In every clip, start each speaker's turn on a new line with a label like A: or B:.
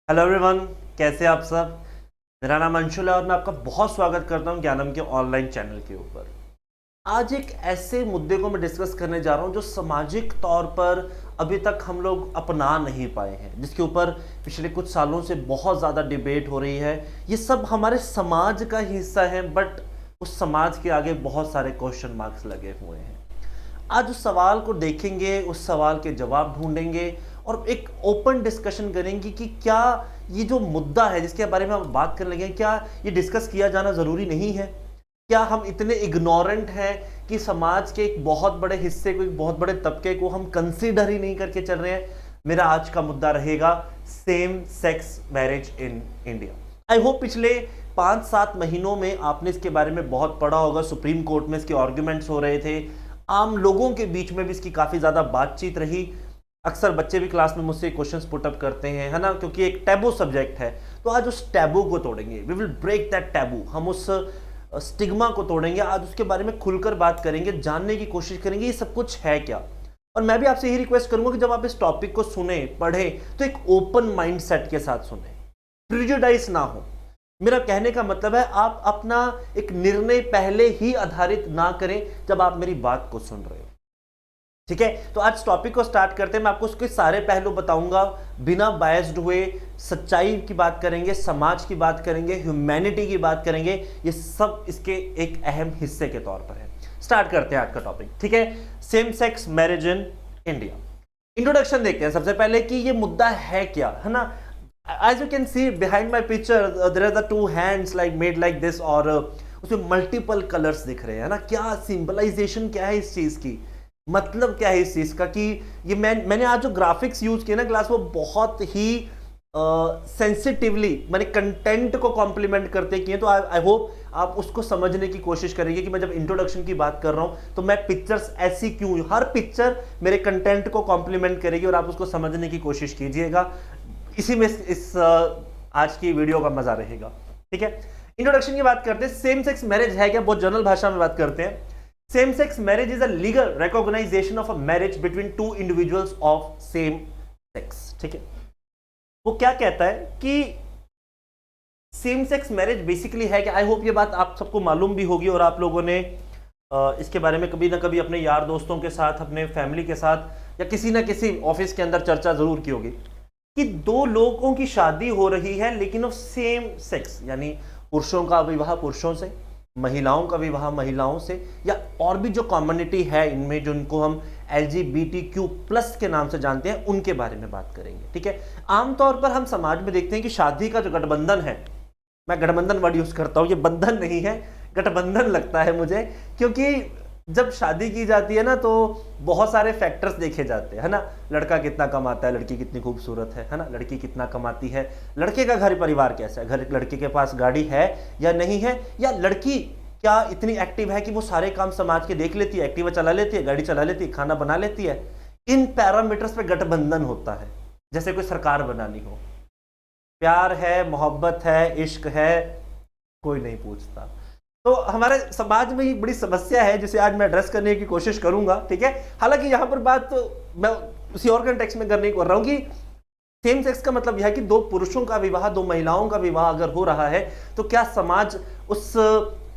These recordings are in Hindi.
A: हेलो एवरीवन, कैसे आप सब। मेरा नाम अंशुल है और मैं आपका बहुत स्वागत करता हूं ज्ञानम के ऑनलाइन चैनल के ऊपर। आज एक ऐसे मुद्दे को मैं डिस्कस करने जा रहा हूं जो सामाजिक तौर पर अभी तक हम लोग अपना नहीं पाए हैं, जिसके ऊपर पिछले कुछ सालों से बहुत ज़्यादा डिबेट हो रही है। ये सब हमारे समाज का हिस्सा है, बट उस समाज के आगे बहुत सारे क्वेश्चन मार्क्स लगे हुए हैं। आज उस सवाल को देखेंगे, उस सवाल के जवाब ढूंढेंगे और एक ओपन डिस्कशन करेंगे कि क्या ये जो मुद्दा है जिसके बारे में हम बात करने लगे, क्या ये डिस्कस किया जाना ज़रूरी नहीं है। क्या हम इतने इग्नोरेंट हैं कि समाज के एक बहुत बड़े हिस्से को, एक बहुत बड़े तबके को हम कंसीडर ही नहीं करके चल रहे हैं। मेरा आज का मुद्दा रहेगा same sex marriage in India. I hope पिछले 5-7 महीनों में आपने इसके बारे में बहुत पढ़ा होगा। सुप्रीम कोर्ट में इसके आर्ग्यूमेंट्स हो रहे थे, आम लोगों के बीच में भी इसकी काफ़ी ज़्यादा बातचीत रही। अक्सर बच्चे भी क्लास में मुझसे क्वेश्चंस पुटअप करते हैं, है ना, क्योंकि एक टैबू सब्जेक्ट है। तो आज उस टैबू को तोड़ेंगे, we will break that taboo. हम उस स्टिग्मा को तोड़ेंगे, आज उसके बारे में खुलकर बात करेंगे, जानने की कोशिश करेंगे ये सब कुछ है क्या। और मैं भी आपसे यही रिक्वेस्ट करूंगा कि जब आप इस टॉपिक को सुने, पढ़ें, तो एक ओपन माइंड सेट के साथ सुने, प्रिजुडाइज ना हो। मेरा कहने का मतलब है आप अपना एक निर्णय पहले ही आधारित ना करें जब आप मेरी बात को सुन रहे हो, ठीक है। तो आज टॉपिक को स्टार्ट करते हैं। मैं आपको उसके सारे पहलू बताऊंगा, बिना बायस्ड हुए सच्चाई की बात करेंगे, समाज की बात करेंगे, ह्यूमैनिटी की बात करेंगे। ये सब इसके एक अहम हिस्से के तौर पर है। स्टार्ट करते हैं आज का टॉपिक, ठीक है। Same sex marriage in India. Introduction देखते हैं सबसे पहले कि ये मुद्दा है क्या, है ना। As you can see behind my picture, there are the two hands like made like this, और उसमें मल्टीपल कलर्स दिख रहे हैं ना। क्या सिंबलाइजेशन क्या है इस चीज की, मतलब क्या है इस चीज का कि ये मैंने आज जो ग्राफिक्स यूज किए ना क्लास, वो बहुत ही सेंसिटिवली मैंने कंटेंट को कॉम्प्लीमेंट करते किए। तो आई होप आप उसको समझने की कोशिश करेंगे कि मैं जब इंट्रोडक्शन की बात कर रहा हूं तो मैं पिक्चर्स ऐसी क्यों, हर पिक्चर मेरे कंटेंट को कॉम्प्लीमेंट करेगी और आप उसको समझने की कोशिश कीजिएगा। इसी में इस आज की वीडियो का मजा रहेगा, ठीक है। इंट्रोडक्शन की बात करते हैं। सेम सेक्स मैरिज है क्या, बहुत जनरल भाषा में बात करते हैं। Same sex marriage is a legal recognition of a marriage between two individuals of same sex, ठीक है। वो क्या कहता है कि सेम सेक्स मैरिज बेसिकली है कि, आई होप ये बात आप सबको मालूम भी होगी और आप लोगों ने इसके बारे में कभी ना कभी अपने यार दोस्तों के साथ, अपने फैमिली के साथ, या किसी ना किसी ऑफिस के अंदर चर्चा जरूर की होगी कि दो लोगों की शादी हो रही है लेकिन ऑफ सेम सेक्स, यानी पुरुषों का विवाह पुरुषों से, महिलाओं का विवाह महिलाओं से, या और भी जो कम्युनिटी है इनमें जिनको हम LGBTQ+ के नाम से जानते हैं, उनके बारे में बात करेंगे, ठीक है। आमतौर पर हम समाज में देखते हैं कि शादी का जो गठबंधन है, मैं गठबंधन वर्ड यूज करता हूं, ये बंधन नहीं है, गठबंधन लगता है मुझे, क्योंकि जब शादी की जाती है ना तो बहुत सारे फैक्टर्स देखे जाते हैं, है ना। लड़का कितना कमाता है, लड़की कितनी खूबसूरत है ना, लड़की कितना कमाती है, लड़के का घर परिवार कैसा है, घर लड़के के पास गाड़ी है या नहीं है, या लड़की क्या इतनी एक्टिव है कि वो सारे काम समाज के देख लेती है, एक्टिवा चला लेती है, गाड़ी चला लेती है, खाना बना लेती है। इन पैरामीटर्स पे गठबंधन होता है, जैसे कोई सरकार बनानी हो। प्यार है, मोहब्बत है, इश्क है, कोई नहीं पूछता। तो हमारे समाज में ही बड़ी समस्या है जिसे आज मैं एड्रेस करने की कोशिश करूंगा, ठीक है। हालांकि यहां पर बात तो मैं उसी और कंटेक्स्ट में करने कर रहा हूं कि सेम सेक्स का मतलब यह है कि दो पुरुषों का विवाह, दो महिलाओं का विवाह अगर हो रहा है तो क्या समाज उस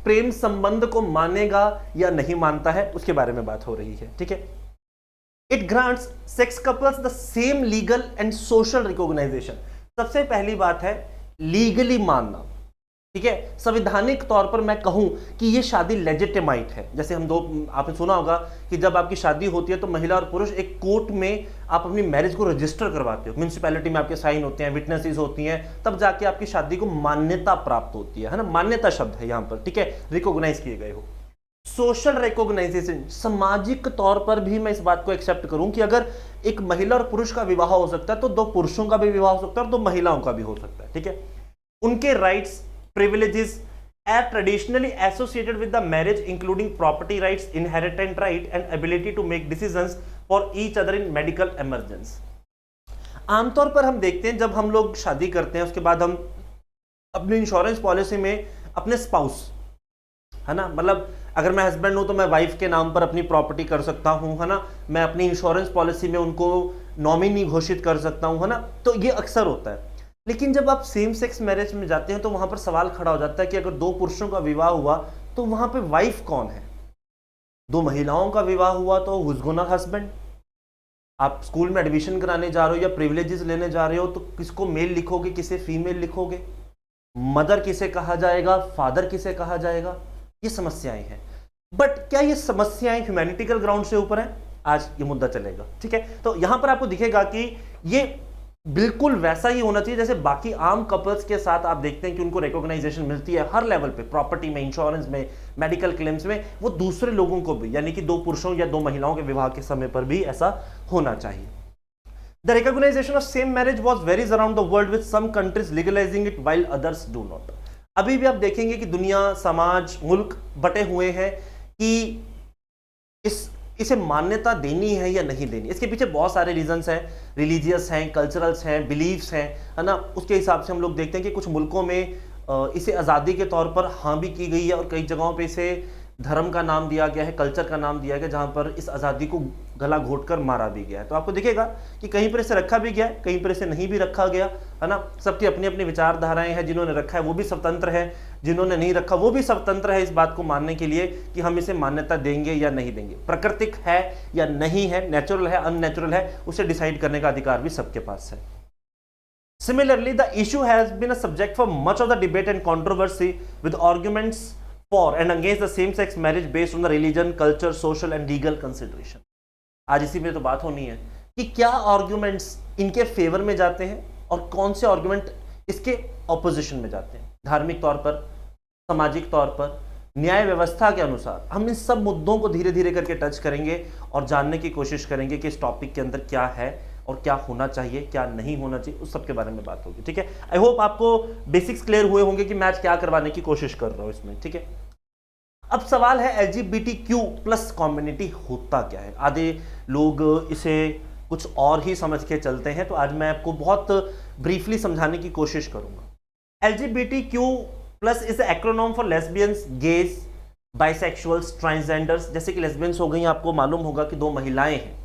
A: प्रेम संबंध को मानेगा या नहीं मानता है, उसके बारे में बात हो रही है, ठीक है। It grants sex couples the same legal and social recognition. सबसे पहली बात है लीगली मानना, ठीक है। संवैधानिक तौर पर मैं कहूं कि ये शादी लेजिटिमाइट है। जैसे हम दो, आपने सुना होगा कि जब आपकी शादी होती है तो महिला और पुरुष एक कोर्ट में आप अपनी मैरिज को रजिस्टर करवाते हो, म्यूनिसिपैलिटी में आपके साइन होते हैं, विटनेसेस होती हैं, तब जाके आपकी शादी को मान्यता प्राप्त होती है ना। मान्यता शब्द है यहाँ पर, ठीक है, रिकॉग्नाइज किए गए हो। सोशल रिकॉग्नाइजेशन, सामाजिक तौर पर भी मैं इस बात को एक्सेप्ट करूं कि अगर एक महिला और पुरुष का विवाह हो सकता है तो दो पुरुषों का भी विवाह हो सकता है और दो महिलाओं का भी हो सकता है, ठीक है। उनके rights, privileges are traditionally associated with the marriage, including property rights, inheritance right, and ability to make decisions for each other in medical emergency. आमतौर पर हम देखते हैं जब हम लोग शादी करते हैं उसके बाद हम अपनी इंश्योरेंस पॉलिसी में अपने स्पाउस, है ना, मतलब अगर मैं हस्बैंड हूं तो मैं वाइफ के नाम पर अपनी प्रॉपर्टी कर सकता हूं, है ना। मैं अपनी इंश्योरेंस पॉलिसी में उनको नॉमिनी घोषित कर सकता हूं, है ना। तो ये अक्सर होता है। लेकिन जब आप सेम सेक्स मैरिज में जाते हैं तो वहां पर सवाल खड़ा हो जाता है कि अगर दो पुरुषों का विवाह हुआ तो वहां पे वाइफ कौन है? दो महिलाओं का विवाह हुआ तो हुज गोना हस्बैंड? आप स्कूल में एडमिशन कराने जा रहे हो या प्रिविलेजेस लेने जा रहे हो तो किसको मेल लिखोगे, किसे फीमेल लिखोगे? मदर किसे कहा जाएगा, फादर किसे कहा जाएगा? ये समस्याएं हैं। बट क्या ये समस्याएं ह्यूमैनिटिकल ग्राउंड से ऊपर है? आज ये मुद्दा चलेगा, ठीक है। तो यहां पर आपको दिखेगा कि ये बिल्कुल वैसा ही होना चाहिए जैसे बाकी आम कपल्स के साथ आप देखते हैं कि उनको रिकॉग्नाइजेशन मिलती है हर लेवल पे, प्रॉपर्टी में, इंश्योरेंस में, मेडिकल क्लेम्स में, वो दूसरे लोगों को भी, यानी कि दो पुरुषों या दो महिलाओं के विवाह के समय पर भी ऐसा होना चाहिए। The recognition of same marriage was varies around the world with some countries legalizing it while others do not. अभी भी आप देखेंगे कि दुनिया, समाज, मुल्क बटे हुए हैं कि इसे मान्यता देनी है या नहीं देनी। इसके पीछे बहुत सारे रीजंस हैं, रिलीजियस हैं, कल्चरल्स हैं, बिलीव्स हैं, है ना। उसके हिसाब से हम लोग देखते हैं कि कुछ मुल्कों में इसे आज़ादी के तौर पर हाँ भी की गई है और कई जगहों पे इसे धर्म का नाम दिया गया है, कल्चर का नाम दिया गया, जहां पर इस आज़ादी को गला घोटकर मारा भी गया है। तो आपको दिखेगा कि कहीं पर इसे रखा भी गया है, कहीं पर इसे नहीं भी रखा गया, है ना। सबकी अपनी अपनी विचारधाराएं हैं। जिन्होंने रखा है वो भी स्वतंत्र है, जिन्होंने नहीं रखा वो भी स्वतंत्र है इस बात को मानने के लिए कि हम इसे मान्यता देंगे या नहीं देंगे। प्राकृतिक है या नहीं है, नेचुरल है, अननेचुरल है, उसे डिसाइड करने का अधिकार भी सबके पास है। Similarly, the issue has been a subject for much of the debate and controversy with arguments for and against the same-sex marriage based on the religion, culture, social and legal consideration. आज इसी में तो बात होनी है कि क्या आर्ग्यूमेंट्स इनके फेवर में जाते हैं और कौन से आर्ग्यूमेंट इसके ऑपोजिशन में जाते हैं। धार्मिक तौर पर, सामाजिक तौर पर, न्याय व्यवस्था के अनुसार हम इन सब मुद्दों को धीरे धीरे करके टच करेंगे और जानने की कोशिश करेंगे कि इस टॉपिक के अंदर क्या है और क्या होना चाहिए, क्या नहीं होना चाहिए, उस सब के बारे में बात होगी, ठीक है। आई होप आपको बेसिक्स क्लियर हुए होंगे कि मैं आज क्या करवाने की कोशिश कर रहा हूं इसमें, ठीक है। अब सवाल है LGBTQ+ कम्युनिटी होता क्या है। आधे लोग इसे कुछ और ही समझ के चलते हैं, तो आज मैं आपको बहुत ब्रीफली समझाने की कोशिश करूंगा। LGBTQ+ is acronym for lesbians, gays, bisexuals, transgenders. जैसे कि लेस्बियंस हो गई, आपको मालूम होगा कि दो महिलाएं हैं,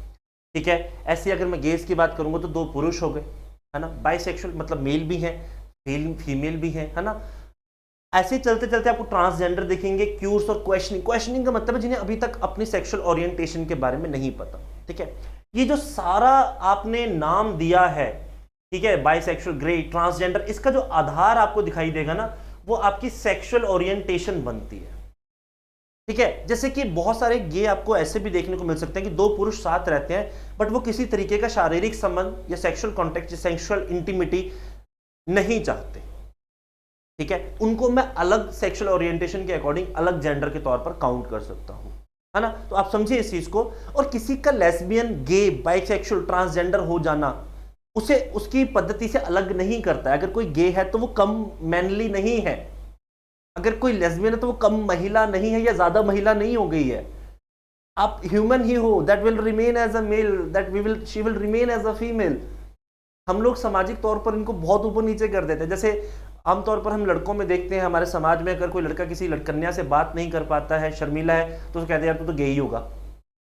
A: ठीक है। ऐसे अगर मैं गेज की बात करूंगा तो दो पुरुष हो गए, है ना। बाइसेक्सुअल मतलब मेल भी है, फीमेल भी है ना। ऐसे चलते चलते आपको ट्रांसजेंडर दिखेंगे, क्यूर्स और क्वेश्चनिंग का मतलब है जिन्हें अभी तक अपनी सेक्सुअल ओरिएंटेशन के बारे में नहीं पता, ठीक है। ये जो सारा आपने नाम दिया है, ठीक है, बाइसेक्सुअल, ग्रे, ट्रांसजेंडर, इसका जो आधार आपको दिखाई देगा ना, वो आपकी सेक्सुअल ओरिएंटेशन बनती है, ठीक है। जैसे कि बहुत सारे गे आपको ऐसे भी देखने को मिल सकते हैं कि दो पुरुष साथ रहते हैं बट वो किसी तरीके का शारीरिक संबंध या सेक्सुअल कॉन्टेक्ट, सेक्सुअल इंटीमिटी नहीं चाहते, ठीक है। उनको मैं अलग सेक्सुअल ओरिएंटेशन के अकॉर्डिंग अलग जेंडर के तौर पर काउंट कर सकता हूं, है ना। तो आप समझिए इस चीज को। और किसी का लेस्बियन, गे, बाइसेक्सुअल, ट्रांसजेंडर हो जाना उसे उसकी पद्धति से अलग नहीं करता है। अगर कोई गे है तो वो कम मैनली नहीं है, अगर कोई लेस्बियन है तो वो कम महिला नहीं है या ज्यादा महिला नहीं हो गई है। आप ह्यूमन ही हो, that will remain as a male, she will remain as a female. हम लोग सामाजिक तौर पर इनको बहुत ऊपर नीचे कर देते हैं। जैसे आमतौर पर हम लड़कों में देखते हैं हमारे समाज में, अगर कोई लड़का किसी कन्या से बात नहीं कर पाता है, शर्मीला है, तो कहते हैं यार तू तो गे ही होगा।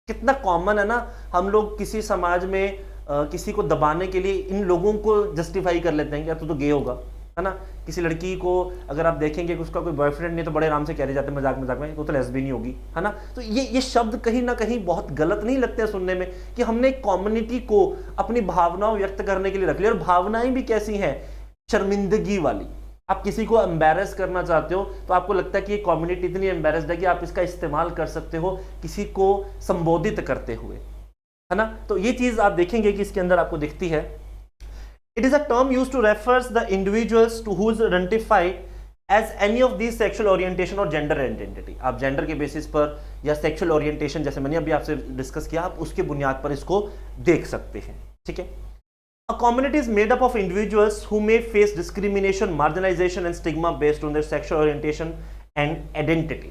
A: कितना कॉमन है ना। हम लोग किसी समाज में किसी को दबाने के लिए इन लोगों को जस्टिफाई कर लेते हैं कि यार तू तो गे होगा, है ना। किसी लड़की को अगर आप देखेंगे कि उसका कोई बॉयफ्रेंड नहीं तो बड़े आराम से कह जाते हैं मजाक मजाक में, तो लेस्बियन ही होगी, है ना। तो ये शब्द कहीं ना कहीं बहुत गलत नहीं लगते हैं सुनने में कि हमने एक कम्युनिटी को अपनी भावनाओं व्यक्त करने के लिए रख लिया। और भावनाएं भी कैसी हैं, शर्मिंदगी वाली। आप किसी को एम्बैरेस करना चाहते हो तो आपको लगता है कि ये कम्युनिटी इतनी एम्बैरेस्ड है कि आप इसका इस्तेमाल कर सकते हो किसी को संबोधित करते हुए, है ना। तो ये चीज आप देखेंगे कि इसके अंदर आपको दिखती है। It is a term used to refers the individuals to who is identified as any of these sexual orientation or gender identity. आप जेंडर के बेसिस पर या सेक्सुअल ओरिएंटेशन, जैसे मैंने अभी आपसे डिस्कस किया, आप उसके बुनियाद पर इसको देख सकते हैं, ठीक है। A community is made up of individuals who may face discrimination, marginalization and stigma based on their sexual orientation and identity.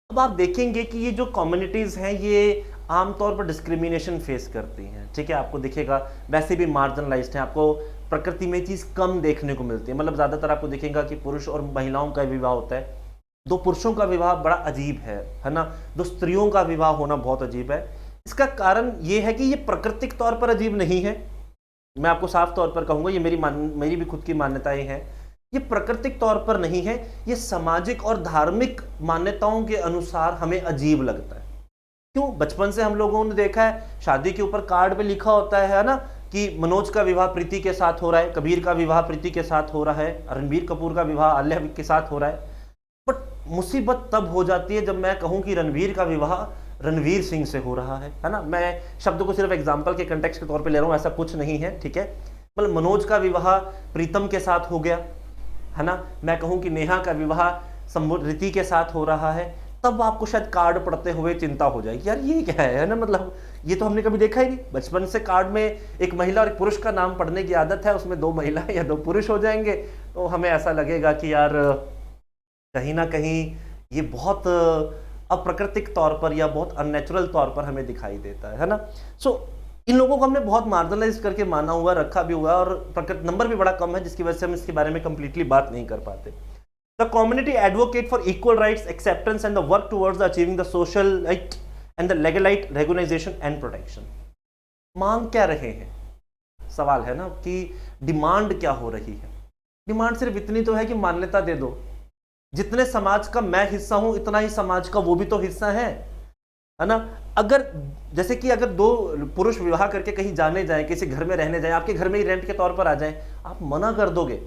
A: अब आप देखेंगे कि ये जो कम्युनिटीज हैं ये आमतौर पर डिस्क्रिमिनेशन फेस करती हैं, ठीक है। आपको दिखेगा वैसे भी मार्जिनलाइज्ड हैं, आपको प्रकृति में चीज़ कम देखने को मिलती है। मतलब ज़्यादातर आपको दिखेगा कि पुरुष और महिलाओं का विवाह होता है, दो पुरुषों का विवाह बड़ा अजीब है ना। दो स्त्रियों का विवाह होना बहुत अजीब है। इसका कारण ये है कि ये प्राकृतिक तौर पर अजीब नहीं है, मैं आपको साफ तौर पर कहूंगा, ये मेरी भी खुद की मान्यताएं हैं, ये प्राकृतिक तौर पर नहीं है, ये सामाजिक और धार्मिक मान्यताओं के अनुसार हमें अजीब लगता है। क्यों? बचपन से हम लोगों ने देखा है शादी के ऊपर कार्ड पे लिखा होता है ना, कि मनोज का विवाह प्रीति के साथ हो रहा है, कबीर का विवाह प्रीति के साथ हो रहा है, रणबीर कपूर का विवाह आलिया के साथ हो रहा है। बट मुसीबत तब हो जाती है जब मैं कहूं कि रणबीर का विवाह रणवीर सिंह से हो रहा है ना। मैं शब्द को सिर्फ एग्जाम्पल के कंटेक्स्ट के तौर पे ले रहा हूं, ऐसा कुछ नहीं है, ठीक है। मतलब मनोज का विवाह प्रीतम के साथ हो गया है ना, मैं कहूं कि नेहा का विवाह रिति के साथ हो रहा है, तब आपको शायद कार्ड पढ़ते हुए चिंता हो जाएगी, यार ये क्या है ना। मतलब ये तो हमने कभी देखा ही नहीं। बचपन से कार्ड में एक महिला और एक पुरुष का नाम पढ़ने की आदत है, उसमें 2 महिला या 2 पुरुष हो जाएंगे, तो हमें ऐसा लगेगा कि यार कहीं ना कहीं ये बहुत अप्राकृतिक तौर पर या बहुत अननेचुरल तौर पर हमें दिखाई देता है ना। सो इन लोगों को हमने बहुत मार्जिनलाइज करके माना हुआ, रखा भी हुआ, और प्रकृति नंबर भी बड़ा कम है, जिसकी वजह से हम इसके बारे में कंप्लीटली बात नहीं कर पाते। The community advocate for equal rights, acceptance and the work towards achieving the social right and the legal right recognition and protection. मांग क्या रहे हैं? सवाल है ना कि डिमांड क्या हो रही है। डिमांड सिर्फ इतनी तो है कि मान्यता दे दो, जितने समाज का मैं हिस्सा हूं उतना ही समाज का वो भी तो हिस्सा है ना। अगर जैसे कि अगर 2 पुरुष विवाह करके कहीं जाने जाएं, किसी घर में रहने जाएं, आपके घर में ही रेंट के तौर पर आ जाएं, आप मना कर दोगे?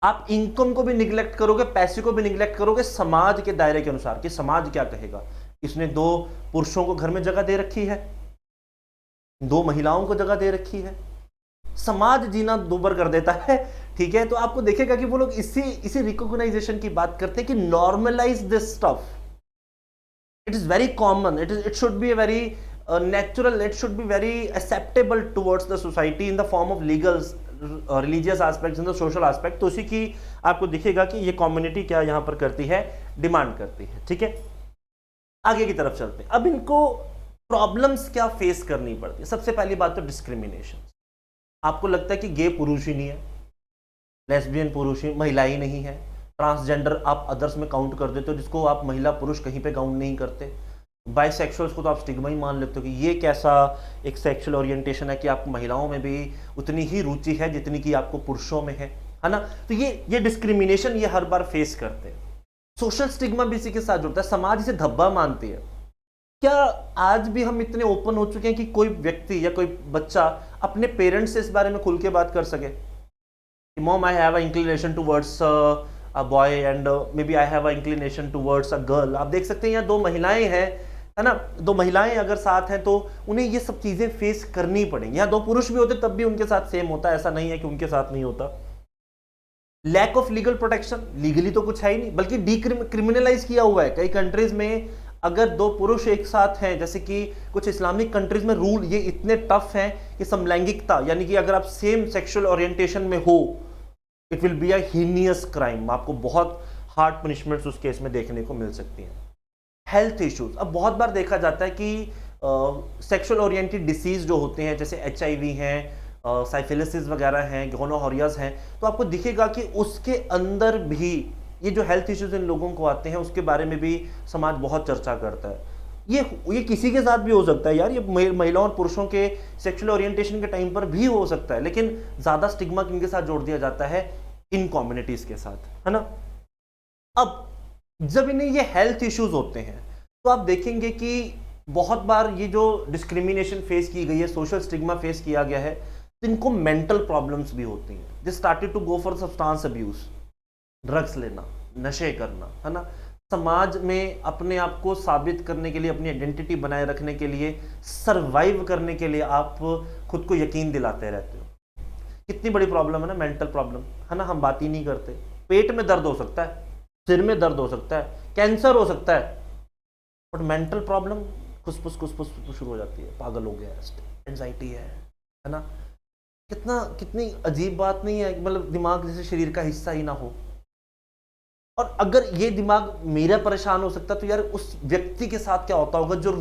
A: आप इनकम को भी निगलेक्ट करोगे, पैसे को भी निगलेक्ट करोगे समाज के दायरे के अनुसार, कि समाज क्या कहेगा। इसने 2 पुरुषों को घर में जगह दे रखी है, 2 महिलाओं को जगह दे रखी है, समाज जीना दूभर कर देता है, ठीक है। तो आपको देखेगा कि वो लोग इसी रिकॉग्नाइजेशन की बात करते हैं कि normalise this stuff, it is very common, it should be very natural, it should be very acceptable towards the society in the form of legal, religious aspects and the social aspect। तो उसी की आपको दिखेगा कि ये कम्युनिटी क्या यहाँ पर करती है, डिमांड करती है, ठीक है। आगे की तरफ चलते हैं। अब इनको प्रॉब्लम्स क्या फेस करनी पड़ती है। सबसे पहली बात तो डिस्क्रिमिनेशन। आपको लगता है कि गे पुरुष ही नहीं है, लेस्बियन पुरुष ही, महिला ही नहीं है, ट्रांसजेंडर आप अदर्स में काउंट कर देते हो, जिसको आप महिला पुरुष कहीं पे काउंट नहीं करते, बाइसेक्सुअल्स को तो आप स्टिग्मा ही मान लेते हो कि ये कैसा एक सेक्सुअल ओरिएंटेशन है कि आपको महिलाओं में भी उतनी ही रुचि है जितनी कि आपको पुरुषों में है ना। तो ये डिस्क्रिमिनेशन ये हर बार फेस करते हैं। सोशल स्टिग्मा भी इसी के साथ जुड़ता है, समाज इसे धब्बा मानती है। क्या आज भी हम इतने ओपन हो चुके हैं कि कोई व्यक्ति या कोई बच्चा अपने पेरेंट्स से इस बारे में खुल के बात कर सके कि mom I have a inclination towards a boy and maybe I have a inclination towards a girl. आप देख सकते हैं यहाँ 2 महिलाएं हैं, है ना, 2 महिलाएं अगर साथ हैं तो उन्हें ये सब चीजें फेस करनी पड़ेंगी। यहाँ 2 पुरुष भी होते तब भी उनके साथ सेम होता है, ऐसा नहीं है कि उनके साथ नहीं होता। Lack of legal protection, legally तो कुछ है ही नहीं, बल्कि क्रिमिनलाइज किया हुआ है। कई कंट्रीज में अगर 2 पुरुष एक साथ हैं, जैसे कि कुछ इस्लामिक कंट्रीज में रूल ये इतने टफ हैं कि समलैंगिकता, यानी कि अगर आप सेम सेक्सुअल ओरिएंटेशन में हो, it will be a heinous crime. आपको बहुत हार्ड पनिशमेंट्स उस केस में देखने को मिल सकती हैं। हेल्थ इश्यूज, अब बहुत बार देखा जाता है कि सेक्सुअल ओरिएंटेड डिसीज जो होते हैं, जैसे HIV हैं, साइफिलिसिस वगैरह हैं, गोनोहोरियाज हैं, तो आपको दिखेगा कि उसके अंदर भी ये जो हेल्थ इश्यूज इन लोगों को आते हैं उसके बारे में भी समाज बहुत चर्चा करता है। ये किसी के साथ भी हो सकता है यार, ये महिलाओं और पुरुषों के सेक्सुअल ओरिएंटेशन के टाइम पर भी हो सकता है, लेकिन ज्यादा स्टिग्मा किनके साथ जोड़ दिया जाता है, इन कम्युनिटीज के साथ, है ना। अब जब इन्हें ये हेल्थ इश्यूज होते हैं तो आप देखेंगे कि बहुत बार ये जो डिस्क्रिमिनेशन फेस की गई है, सोशल स्टिग्मा फेस किया गया है, तो इनको मेंटल प्रॉब्लम्स भी होती हैं। They started to go for substance abuse, drugs लेना, नशे करना, है ना। समाज में अपने आप को साबित करने के लिए, अपनी आइडेंटिटी बनाए रखने के लिए, सरवाइव करने के लिए आप खुद को यकीन दिलाते रहते हो। कितनी बड़ी प्रॉब्लम है ना मेंटल प्रॉब्लम, है ना। हम बात ही नहीं करते। पेट में दर्द हो सकता है, सिर में दर्द हो सकता है, कैंसर हो सकता है, बट मेंटल प्रॉब्लम खुसफुस शुरू हो जाती है, पागल हो गया, एंजाइटी है ना। कितनी अजीब बात नहीं है, मतलब दिमाग जैसे शरीर का हिस्सा ही ना हो। और अगर ये दिमाग मेरा परेशान हो सकता तो यार उस व्यक्ति के साथ क्या होता होगा जो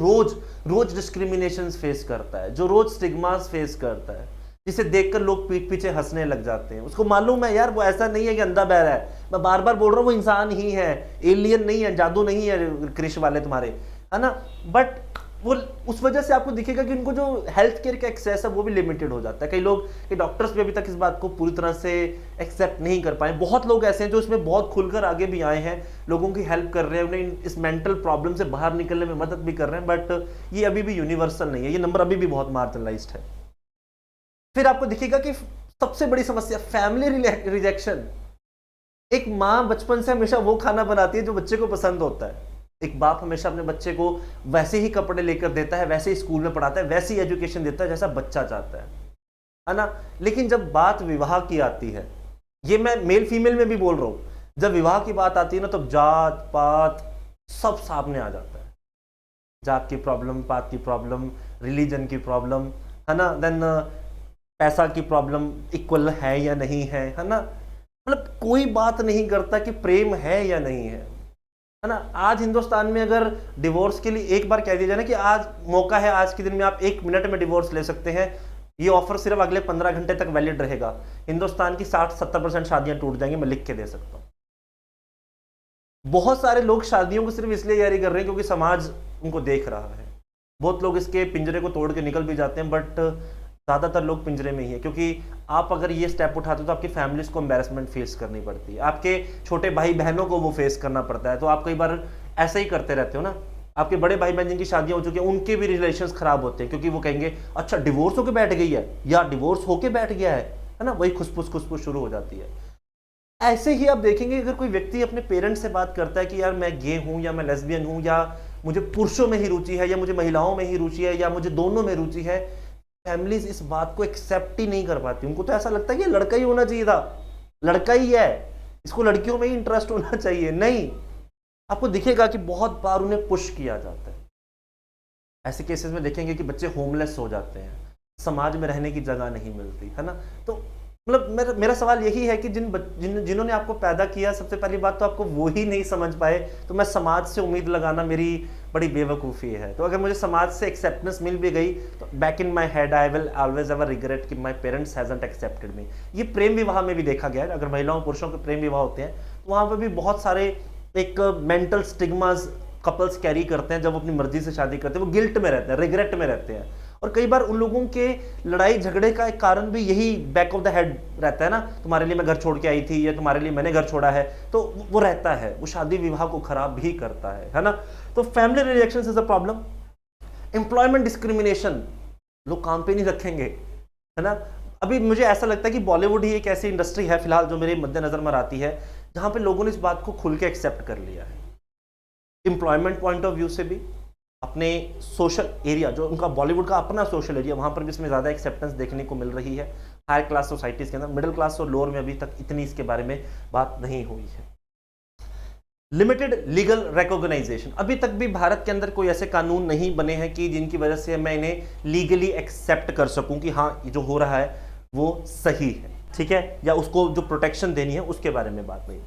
A: रोज डिस्क्रिमिनेशन फेस करता है, जो रोज स्टिग्मास फेस करता है, जिसे देखकर लोग पीठ पीछे हंसने लग जाते हैं। उसको मालूम है यार वो ऐसा नहीं है कि अंधा बहरा है, मैं बार बार बोल रहा हूँ वो इंसान ही है, एलियन नहीं है, जादू नहीं है क्रिश वाले तुम्हारे, है ना। बट वो उस वजह से आपको दिखेगा कि उनको जो हेल्थ केयर का एक्सेस है वो भी लिमिटेड हो जाता है। कई लोग, कि डॉक्टर्स भी अभी तक इस बात को पूरी तरह से एक्सेप्ट नहीं कर पाए। बहुत लोग ऐसे हैं जो इसमें बहुत खुलकर आगे भी आए हैं, लोगों की हेल्प कर रहे हैं, उन्हें इस मेंटल प्रॉब्लम से बाहर निकलने में मदद भी कर रहे हैं, बट ये अभी भी यूनिवर्सल नहीं है, ये नंबर अभी भी बहुत मार्जिनलाइज्ड है। फिर आपको दिखेगा कि सबसे बड़ी समस्या फैमिली रिजेक्शन। एक माँ बचपन से हमेशा वो खाना बनाती है जो बच्चे को पसंद होता है। एक बाप हमेशा अपने बच्चे को वैसे ही कपड़े लेकर देता है, वैसे ही स्कूल में पढ़ाता है, वैसी एजुकेशन देता है जैसा बच्चा चाहता है ना। लेकिन जब बात विवाह की आती है, ये मैं मेल फीमेल में भी बोल रहा हूं, जब विवाह की बात आती है ना, तो जात पात सब सामने आ जाता है। जात की प्रॉब्लम, पात की प्रॉब्लम, रिलीजन की प्रॉब्लम, है ना, देन पैसा की प्रॉब्लम इक्वल है या नहीं है ना। मतलब कोई बात नहीं करता कि प्रेम है या नहीं है ना। आज हिंदुस्तान में अगर डिवोर्स के लिए एक बार कह दिया जाए ना कि आज मौका है, आज के दिन में आप 1 मिनट में डिवोर्स ले सकते हैं, ये ऑफर सिर्फ अगले 15 घंटे तक वैलिड रहेगा, हिंदुस्तान की 60-70% शादियां टूट जाएंगी, मैं लिख के दे सकता हूं। बहुत सारे लोग शादियों को सिर्फ इसलिए जारी कर रहे हैं क्योंकि समाज उनको देख रहा है। बहुत लोग इसके पिंजरे को तोड़ के निकल भी जाते हैं, बट ज़्यादातर लोग पिंजरे में ही है, क्योंकि आप अगर ये स्टेप उठाते हो तो आपकी फैमिलीज को एम्बेरसमेंट फेस करनी पड़ती है, आपके छोटे भाई बहनों को वो फेस करना पड़ता है। तो आप कई बार ऐसे ही करते रहते हो ना। आपके बड़े भाई बहन जिनकी शादियां हो चुकी हैं, उनके भी रिलेशंस खराब होते हैं, क्योंकि वो कहेंगे अच्छा डिवोर्स होके बैठ गई है या डिवोर्स होके बैठ गया है ना। वही खुसफुस शुरू हो जाती है। ऐसे ही आप देखेंगे अगर कोई व्यक्ति अपने पेरेंट्स से बात करता है कि यार मैं गे हूं या मैं लेस्बियन हूं, या मुझे पुरुषों में ही रुचि है, या मुझे महिलाओं में ही रुचि है, या मुझे दोनों में रुचि है, फैमिलीज इस बात को एक्सेप्ट ही नहीं कर पाती। उनको तो ऐसा लगता है कि लड़का ही होना चाहिए था, लड़का ही है, इसको लड़कियों में ही इंटरेस्ट होना चाहिए। नहीं, आपको दिखेगा कि बहुत बार उन्हें पुश किया जाता है। ऐसे केसेस में देखेंगे कि बच्चे होमलेस हो जाते हैं, समाज में रहने की जगह नहीं मिलती, है ना। तो मतलब मेरा सवाल यही है कि जिन्होंने आपको पैदा किया, सबसे पहली बात तो आपको वो ही नहीं समझ पाए, तो मैं समाज से उम्मीद लगाना मेरी बड़ी बेवकूफ़ी है। तो अगर मुझे समाज से एक्सेप्टेंस मिल भी गई तो back in my head I will always ever regret कि my parents hasn't accepted me. ये प्रेम विवाह में भी देखा गया है। अगर महिलाओं पुरुषों के प्रेम विवाह होते हैं तो वहाँ पर भी बहुत सारे एक मेंटल स्टिग्मास कपल्स कैरी करते हैं। जब अपनी मर्जी से शादी करते हैं वो गिल्ट में रहते हैं, रिग्रेट में रहते हैं, और कई बार उन लोगों के लड़ाई झगड़े का एक कारण भी यही बैक ऑफ द हेड रहता है ना, तुम्हारे लिए मैं घर छोड़ के आई थी या तुम्हारे लिए मैंने घर छोड़ा है, तो वो रहता है, वो शादी विवाह को खराब भी करता है ना। तो family rejection is a problem. Employment discrimination, लोग काम पे नहीं रखेंगे, है ना। अभी मुझे ऐसा लगता है कि बॉलीवुड ही एक ऐसी इंडस्ट्री है फिलहाल जो मेरे मद्देनजर में आती है जहां पे लोगों ने इस बात को खुल के एक्सेप्ट कर लिया है। एम्प्लॉयमेंट पॉइंट ऑफ व्यू से भी, अपने सोशल एरिया, जो उनका बॉलीवुड का अपना सोशल एरिया, वहाँ पर भी इसमें ज़्यादा एक्सेप्टेंस देखने को मिल रही है। हायर क्लास सोसाइटीज़ के अंदर, मिडिल क्लास और लोअर में अभी तक इतनी इसके बारे में बात नहीं हुई है। लिमिटेड लीगल रिकॉग्नाइजेशन, अभी तक भी भारत के अंदर कोई ऐसे कानून नहीं बने हैं कि जिनकी वजह से मैं इन्हें लीगली एक्सेप्ट कर सकूं कि हाँ ये जो हो रहा है वो सही है, ठीक है, या उसको जो प्रोटेक्शन देनी है उसके बारे में बात नहीं।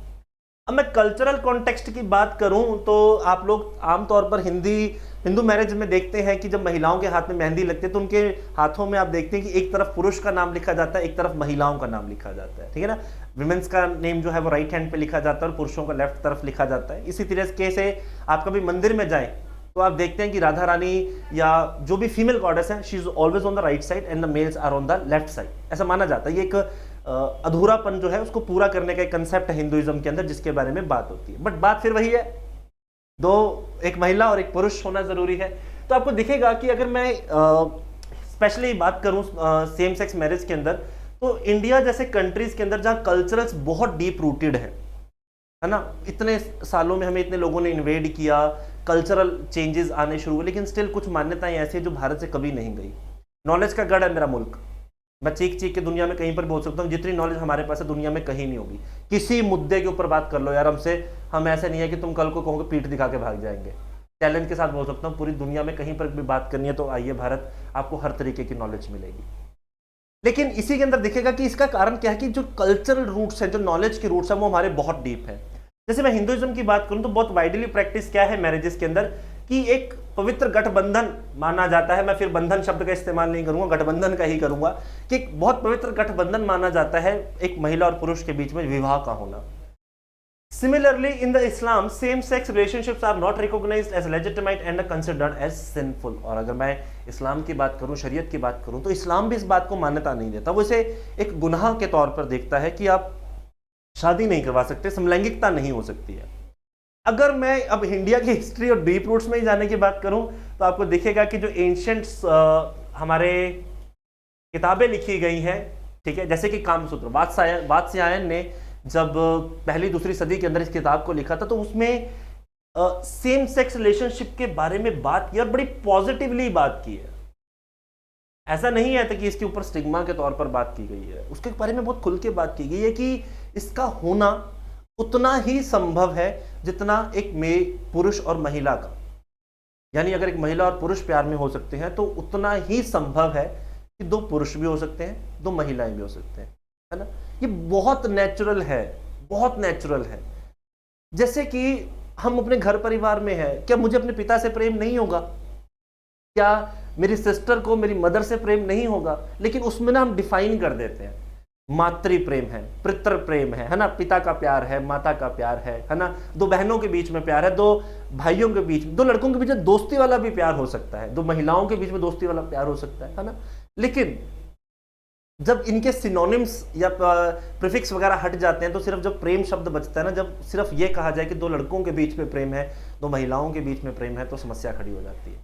A: अब मैं कल्चरल कॉन्टेक्स्ट की बात करूं तो आप लोग आमतौर पर हिंदू मैरिज में देखते हैं कि जब महिलाओं के हाथ में मेहंदी लगती है तो उनके हाथों में आप देखते हैं कि एक तरफ पुरुष का नाम लिखा जाता है, एक तरफ महिलाओं का नाम लिखा जाता है, ठीक है ना। विमेंस का नेम जो है वो राइट हैंड पे लिखा जाता है और पुरुषों का लेफ्ट तरफ लिखा जाता है। इसी तरीके से आप कभी मंदिर में जाएं तो आप देखते हैं कि राधा रानी या जो भी फीमेल गॉडेस है, she is always on the right side and the males are on the left side, ऐसा माना जाता है। ये एक अधूरापन जो है उसको पूरा करने का एक कंसेप्ट है हिंदुइज्म के अंदर, जिसके बारे में बात होती है। बट बात फिर वही है, एक महिला और एक पुरुष होना जरूरी है। तो आपको दिखेगा कि अगर मैं स्पेशली बात करूं सेम सेक्स मैरिज के अंदर, तो इंडिया जैसे कंट्रीज के अंदर जहां कल्चरल्स बहुत डीप रूटेड है ना, इतने सालों में हमें इतने लोगों ने इन्वेड किया, कल्चरल चेंजेस आने शुरू हुए, लेकिन स्टिल कुछ मान्यताएं ऐसी है जो भारत से कभी नहीं गई। नॉलेज का गढ़ है मेरा मुल्क, मैं चीख के दुनिया में कहीं पर बोल सकता हूँ, जितनी नॉलेज हमारे पास है दुनिया में कहीं नहीं होगी। किसी मुद्दे के ऊपर बात कर लो यार हमसे, हम ऐसे नहीं है कि तुम कल को कहोगे पीठ दिखा के भाग जाएंगे। चैलेंज के साथ बोल सकता हूँ, पूरी दुनिया में कहीं पर भी बात करनी है तो आइए भारत, आपको हर तरीके की नॉलेज मिलेगी। लेकिन इसी के अंदर दिखेगा कि इसका कारण क्या है कि जो कल्चरल रूट्स है, जो नॉलेज के रूट्स है, वो हमारे बहुत डीप है। जैसे मैं हिंदुइज्म की बात करूं तो बहुत वाइडली प्रैक्टिस क्या है मैरिजेस के अंदर कि एक पवित्र गठबंधन माना जाता है। मैं फिर बंधन शब्द का इस्तेमाल नहीं करूंगा, गठबंधन का ही करूंगा, कि एक बहुत पवित्र गठबंधन माना जाता है एक महिला और पुरुष के बीच में विवाह का होना। Similarly, in the Islam, same-sex relationships are not recognized as legitimate and are considered as sinful. और अगर मैं इस्लाम की बात करूं, शरीयत की बात करूं, तो इस्लाम भी इस बात को मान्यता नहीं देता। वो इसे एक गुनाह के तौर पर देखता है कि आप शादी नहीं करवा सकते, समलैंगिकता नहीं हो सकती है। अगर मैं अब इंडिया की हिस्ट्री और डीप रूट्स में ही जाने की बात करूं, तो आपको दिखेगा कि जो एंशियंट्स हमारे किताबें लिखी गई हैं, ठीक है, जैसे कि कामसूत्र, वात्स्यायन ने जब पहली दूसरी सदी के अंदर इस किताब को लिखा था, तो उसमें सेम सेक्स रिलेशनशिप के बारे में बात की और बड़ी पॉजिटिवली बात की है। ऐसा नहीं है कि इसके ऊपर स्टिग्मा के तौर पर बात की गई है, उसके बारे में बहुत खुल के बात की गई है कि इसका होना उतना ही संभव है जितना एक पुरुष और महिला का, यानी अगर एक महिला और पुरुष प्यार में हो सकते हैं तो उतना ही संभव है कि दो पुरुष भी हो सकते हैं, दो महिलाएं भी हो सकते हैं, है ना। ये बहुत नेचुरल है, बहुत नेचुरल है। जैसे कि हम अपने घर परिवार में हैं, क्या मुझे अपने पिता से प्रेम नहीं होगा? क्या मेरी सिस्टर को मेरी मदर से प्रेम नहीं होगा? लेकिन उसमें ना हम डिफाइन कर देते हैं, मातृ प्रेम है, पितृ प्रेम है ना, पिता का प्यार है, माता का प्यार है ना, दो बहनों के बीच में प्यार है, दो भाइयों के बीच, दो लड़कों के बीच में दोस्ती वाला भी प्यार हो सकता है, दो महिलाओं के बीच में दोस्ती वाला प्यार हो सकता है ना। लेकिन जब इनके सिनोनिम्स या प्रीफिक्स वगैरह हट जाते हैं, तो सिर्फ जब प्रेम शब्द बचता है ना, जब सिर्फ ये कहा जाए कि दो लड़कों के बीच में प्रेम है, दो महिलाओं के बीच में प्रेम है, तो समस्या खड़ी हो जाती है।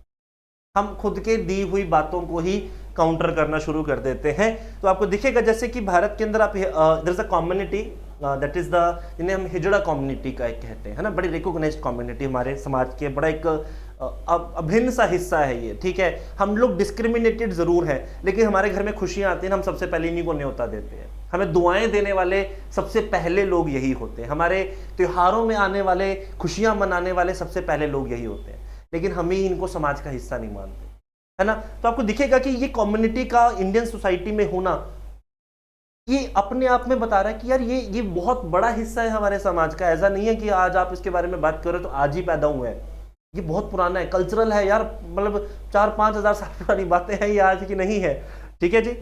A: हम खुद के दी हुई बातों को ही काउंटर करना शुरू कर देते हैं। तो आपको दिखेगा जैसे कि भारत के अंदर आप there is a community that is the, जिन्हें हम हिजड़ा कम्युनिटी का एक कहते हैं, है ना, बड़ी रिकॉग्नाइज्ड कम्युनिटी हमारे समाज के, बड़ा एक अभिन्न सा हिस्सा है ये, ठीक है। हम लोग डिस्क्रिमिनेटेड जरूर है, लेकिन हमारे घर में खुशियां आती हैं, हम सबसे पहले इन्हीं को न्योता देते हैं। हमें दुआएं देने वाले सबसे पहले लोग यही होते हैं, हमारे त्योहारों में आने वाले, खुशियां मनाने वाले सबसे पहले लोग यही होते हैं, लेकिन हम ही इनको समाज का हिस्सा नहीं मानते, है ना। तो आपको दिखेगा कि ये कम्युनिटी का इंडियन सोसाइटी में होना, ये अपने आप में बता रहा है कि यार ये बहुत बड़ा हिस्सा है हमारे समाज का। ऐसा नहीं है कि आज आप इसके बारे में बात करो तो आज ही पैदा हुए हैं, ये बहुत पुराना है, कल्चरल है यार, मतलब 4-5 हज़ार साल पुरानी बातें हैं, ये आज की नहीं है, ठीक है जी।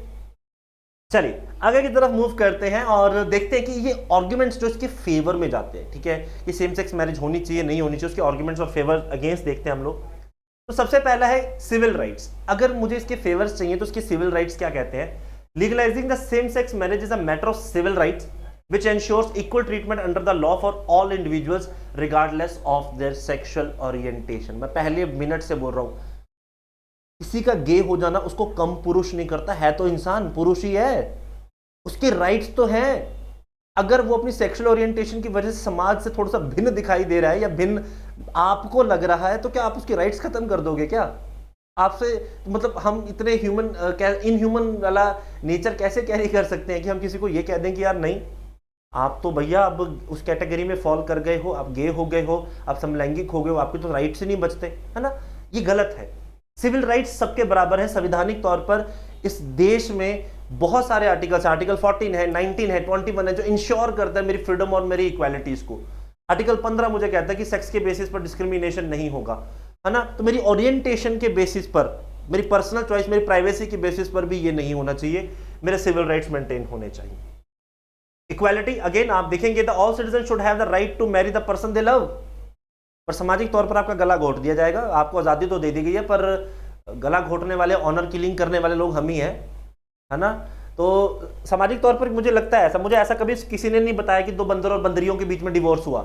A: चलिए आगे की तरफ मूव करते हैं और देखते हैं कि ये आर्ग्यूमेंट्स जो इसके फेवर में जाते हैं, ठीक है, कि सेम सेक्स मैरिज होनी चाहिए नहीं होनी चाहिए, उसके आर्ग्यूमेंट्स और फेवर अगेंस्ट देखते हैं हम लोग। तो सबसे पहला है सिविल राइट्स। अगर मुझे इसके फेवर्स चाहिए तो इसके सिविल राइट्स क्या कहते हैं? Legalising the same sex marriage is a matter of civil rights which ensures equal treatment under the law for all individuals regardless of their sexual orientation। मैं पहले मिनट से बोल रहा हूं, किसी का गे हो जाना उसको कम पुरुष नहीं करता, है तो इंसान, पुरुष ही है, उसके राइट्स तो हैं। अगर वो अपनी सेक्सुअल ओरिएंटेशन की वजह से समाज से थोड़ा सा भिन्न दिखाई दे रहा है या भिन्न आपको लग रहा है, तो क्या आप उसके राइट्स खत्म कर दोगे क्या? आपसे मतलब हम इतने इनह्यूमन वाला नेचर कैसे कैरी कर सकते हैं कि हम किसी को ये कह दें कि यार नहीं, आप तो भैया अब उस कैटेगरी में फॉल कर गए हो, आप गे हो गए हो, आप समलैंगिक हो गए हो, आपके तो राइट्स ही नहीं बचते, है ना। ये गलत है। सिविल राइट्स सबके बराबर है संवैधानिक तौर पर। इस देश में बहुत सारे आर्टिकल्स, आर्टिकल 14 है, 19 है, 21 है, जो इंश्योर करता है मेरी फ्रीडम और मेरी इक्वालिटीज को। आर्टिकल 15 मुझे कहता है कि सेक्स के बेसिस पर डिस्क्रिमिनेशन नहीं होगा, है ना। तो मेरी ओरिएंटेशन के बेसिस पर, मेरी पर्सनल चॉइस, मेरी प्राइवेसी के बेसिस पर भी ये नहीं होना चाहिए, मेरे सिविल राइट्स मेंटेन होने चाहिए। इक्वालिटी, अगेन आप देखेंगे the all citizen should have the right to marry the person they love. पर सामाजिक तौर पर आपका गला घोट दिया जाएगा, आपको आज़ादी तो दे दी गई है, पर गला घोटने वाले, ऑनर किलिंग करने वाले लोग हम ही हैं, है ना। तो सामाजिक तौर पर मुझे लगता है ऐसा, मुझे ऐसा कभी किसी ने नहीं बताया कि दो बंदर और बंदरियों के बीच में डिवोर्स हुआ,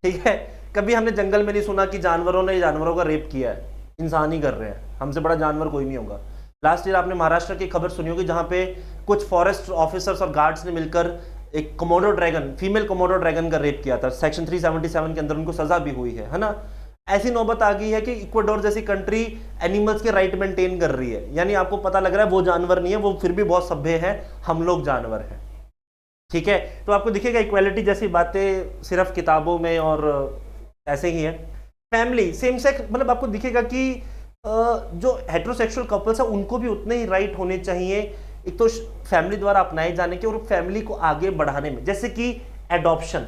A: ठीक है। कभी हमने जंगल में नहीं सुना कि जानवरों ने जानवरों का रेप किया है, इंसान ही कर रहे हैं, हमसे बड़ा जानवर कोई नहीं होगा। लास्ट ईयर आपने महाराष्ट्र की खबर सुनी होगी, जहां पे कुछ फॉरेस्ट ऑफिसर्स और गार्ड्स ने मिलकर एक Komodo dragon, female Komodo dragon का रेप किया था। सेक्शन 377 के अंदर उनको सजा भी हुई है ना। ऐसी नौबत आ गई है कि इक्वाडोर जैसी कंट्री एनिमल्स के राइट मेंटेन कर रही है, यानी आपको पता लग रहा है वो जानवर नहीं है, वो फिर भी बहुत सभ्य है, हम लोग जानवर हैं, ठीक है। तो आपको दिखेगा इक्वालिटी जैसी बातें सिर्फ किताबों में और ऐसे ही है। फैमिली, सेम सेक्स, मतलब आपको दिखेगा कि जो हेटेरोसेक्सुअल कपल्स है उनको भी उतने ही राइट होने चाहिए, एक तो फैमिली द्वारा अपनाए जाने के और फैमिली को आगे बढ़ाने में। जैसे कि एडॉप्शन,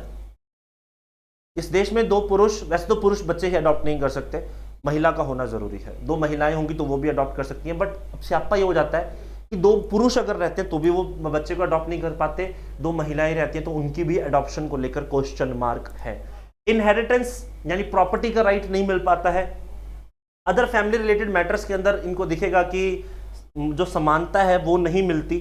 A: इस देश में दो पुरुष, वैसे तो पुरुष बच्चे ही अडॉप्ट नहीं कर सकते, महिला का होना जरूरी है। दो महिलाएं होंगी तो वो भी अडॉप्ट कर सकती हैं, बट अब स्यापा ये हो जाता है कि दो पुरुष अगर रहते हैं तो भी वो बच्चे को अडॉप्ट नहीं कर पाते, दो महिलाएं रहती हैं तो उनकी भी अडॉप्शन को लेकर क्वेश्चन मार्क है। इनहेरिटेंस यानी प्रॉपर्टी का राइट नहीं मिल पाता है। अदर फैमिली रिलेटेड मैटर्स के अंदर इनको दिखेगा कि जो समानता है वो नहीं मिलती।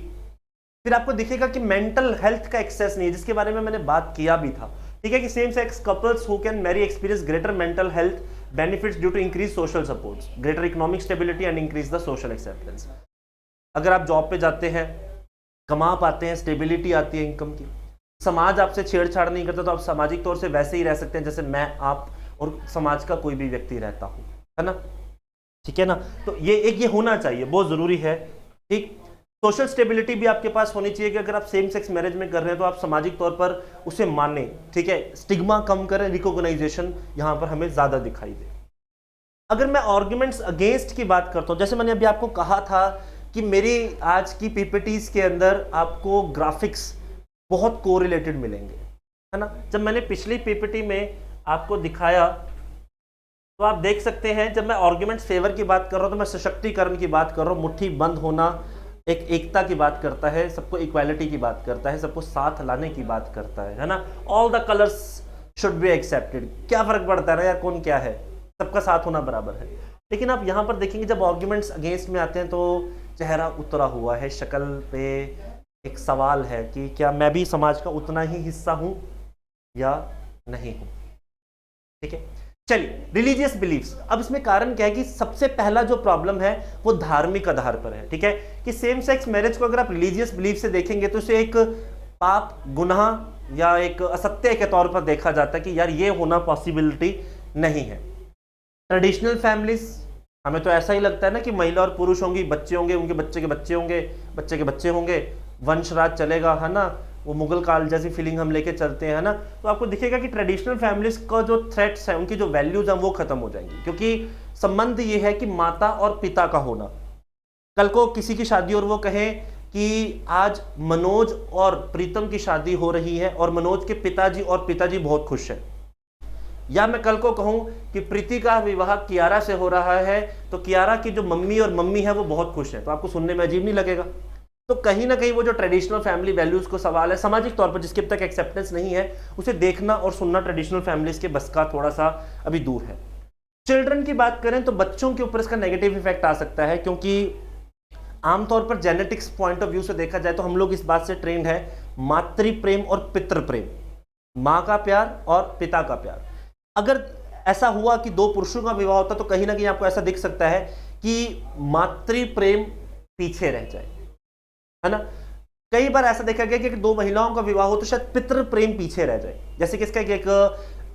A: फिर आपको दिखेगा कि मेंटल हेल्थ का एक्सेस नहीं है, जिसके बारे में मैंने बात किया भी था, ठीक है, कि same sex couples who can marry experience greater mental health benefits due to increase social supports, greater economic stability and increase the social acceptance. अगर आप जॉब पे जाते हैं, कमा पाते हैं, स्टेबिलिटी आती है इनकम की, समाज आपसे छेड़छाड़ नहीं करता, तो आप सामाजिक तौर से वैसे ही रह सकते हैं जैसे मैं, आप और समाज का कोई भी व्यक्ति रहता हूं, है ना, ठीक है ना। तो ये होना चाहिए, बहुत जरूरी है, ठीक। सोशल स्टेबिलिटी भी आपके पास होनी चाहिए कि अगर आप सेम सेक्स मैरिज में कर रहे हैं तो आप सामाजिक तौर पर उसे माने, ठीक है, स्टिग्मा कम करें, रिकॉग्नाइजेशन यहां पर हमें ज्यादा दिखाई दे। अगर मैं आर्ग्यूमेंट्स अगेंस्ट की बात करता हूं, जैसे मैंने अभी आपको कहा था कि मेरी आज की पीपीटीज के अंदर आपको ग्राफिक्स बहुत कोरिलेटेड मिलेंगे, है ना। जब मैंने पिछली पीपीटी में आपको दिखाया तो आप देख सकते हैं, जब मैं आर्ग्यूमेंट्स फेवर की बात कर रहा हूं तो मैं सशक्तिकरण की बात कर रहा हूं, मुट्ठी बंद होना, एक एकता की बात करता है, सबको इक्वालिटी की बात करता है, सबको साथ लाने की बात करता है ना। All the colours should be accepted, क्या फर्क पड़ता है ना यार, कौन क्या है, सबका साथ होना बराबर है। लेकिन आप यहाँ पर देखेंगे जब आर्ग्यूमेंट्स अगेंस्ट में आते हैं तो चेहरा उतरा हुआ है, शक्ल पे एक सवाल है कि क्या मैं भी समाज का उतना ही हिस्सा हूं या नहीं हूं, ठीक है। चलिए, रिलीजियस बिलीफ्स, अब इसमें कारण क्या है कि सबसे पहला जो प्रॉब्लम है वो धार्मिक आधार पर है, ठीक है, कि सेम सेक्स मैरिज को अगर आप रिलीजियस बिलीफ से देखेंगे तो इसे एक पाप, गुनाह या एक असत्य के तौर पर देखा जाता है कि यार ये होना पॉसिबिलिटी नहीं है। ट्रेडिशनल फैमिलीज, हमें तो ऐसा ही लगता है ना कि महिला और पुरुष होंगी, बच्चे होंगे, उनके बच्चे के बच्चे होंगे, बच्चे के बच्चे होंगे, वंशराज चलेगा, है ना, वो मुगल काल जैसी फीलिंग हम लेके चलते हैं ना। तो आपको दिखेगा कि ट्रेडिशनल फैमिलीज का जो थ्रेट्स है, उनकी जो वैल्यूज हैं वो खत्म हो जाएंगी, क्योंकि संबंध ये है कि माता और पिता का होना। कल को किसी की शादी और वो कहें कि आज मनोज और प्रीतम की शादी हो रही है और मनोज के पिताजी और पिताजी बहुत खुश हैं, या मैं कल को कहूं कि प्रीति का विवाह कियारा से हो रहा है तो कियारा की जो मम्मी और मम्मी है वो बहुत खुश है, तो आपको सुनने में अजीब नहीं लगेगा। तो कहीं ना कहीं वो जो ट्रेडिशनल फैमिली वैल्यूज को सवाल है, सामाजिक तौर पर जिसके अब तक एक्सेप्टेंस नहीं है, उसे देखना और सुनना ट्रेडिशनल फैमिलीज के बस का थोड़ा सा अभी दूर है। चिल्ड्रन की बात करें तो बच्चों के ऊपर इसका नेगेटिव इफेक्ट आ सकता है, क्योंकि आमतौर पर जेनेटिक्स पॉइंट ऑफ व्यू से देखा जाए तो हम लोग इस बात से ट्रेंड है मातृ प्रेम और पितृ प्रेम, माँ का प्यार और पिता का प्यार। अगर ऐसा हुआ कि दो पुरुषों का विवाह होता तो कहीं ना कहीं आपको ऐसा दिख सकता है कि मातृ प्रेम पीछे रह जाए, है ना। कई बार ऐसा देखा गया कि दो महिलाओं का विवाह हो तो शायद पितृ प्रेम पीछे रह जाए। जैसे कि इसका एक